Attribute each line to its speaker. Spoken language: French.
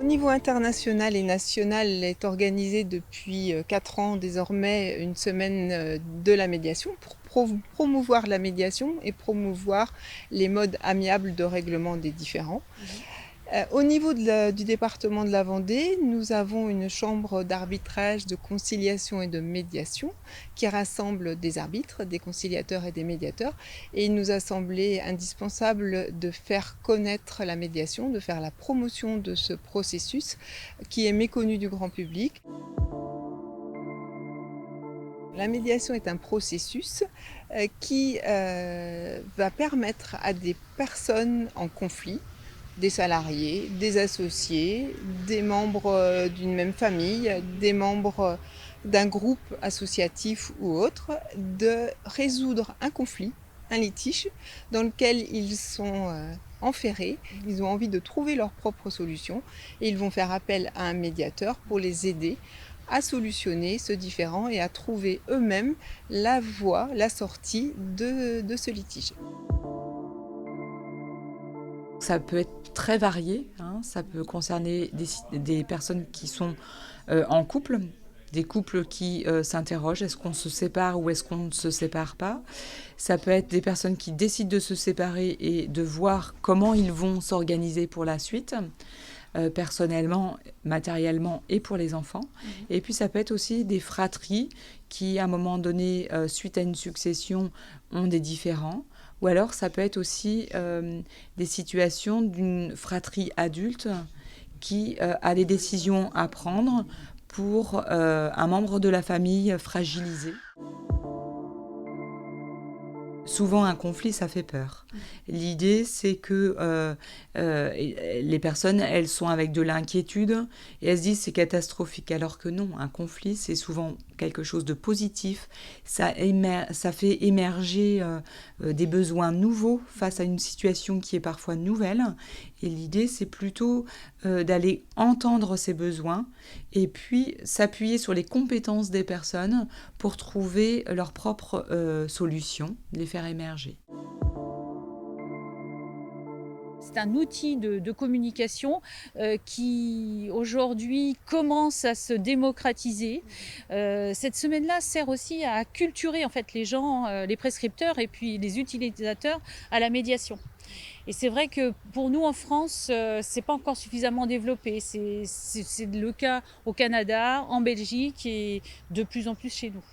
Speaker 1: Au niveau international et national est organisée depuis 4 ans désormais une semaine de la médiation pour promouvoir la médiation et promouvoir les modes amiables de règlement des différends. Au niveau du département de la Vendée, nous avons une chambre d'arbitrage, de conciliation et de médiation qui rassemble des arbitres, des conciliateurs et des médiateurs. Et il nous a semblé indispensable de faire connaître la médiation, de faire la promotion de ce processus qui est méconnu du grand public. La médiation est un processus qui va permettre à des personnes en conflit, des salariés, des associés, des membres d'une même famille, des membres d'un groupe associatif ou autre, de résoudre un conflit, un litige, dans lequel ils sont enferrés, ils ont envie de trouver leur propre solution et ils vont faire appel à un médiateur pour les aider à solutionner ce différend et à trouver eux-mêmes la voie, la sortie de ce litige.
Speaker 2: Ça peut être très varié, hein. Ça peut concerner des personnes qui sont en couple, des couples qui s'interrogent, est-ce qu'on se sépare ou est-ce qu'on ne se sépare pas. Ça peut être des personnes qui décident de se séparer et de voir comment ils vont s'organiser pour la suite, personnellement, matériellement et pour les enfants. Et puis ça peut être aussi des fratries qui, à un moment donné, suite à une succession, ont des différends. Ou alors ça peut être aussi des situations d'une fratrie adulte qui a des décisions à prendre pour un membre de la famille fragilisé. Souvent, un conflit, ça fait peur. L'idée, c'est que les personnes, elles sont avec de l'inquiétude et elles se disent c'est catastrophique. Alors que non, un conflit, c'est souvent quelque chose de positif. Ça fait émerger des besoins nouveaux face à une situation qui est parfois nouvelle. Et l'idée, c'est plutôt d'aller entendre ces besoins et puis s'appuyer sur les compétences des personnes pour trouver leurs propres solutions, les faire émerger.
Speaker 3: C'est un outil de communication qui aujourd'hui commence à se démocratiser. Cette semaine-là sert aussi à acculturer en fait les gens, les prescripteurs et puis les utilisateurs à la médiation. Et c'est vrai que pour nous en France, c'est pas encore suffisamment développé. C'est le cas au Canada, en Belgique et de plus en plus chez nous.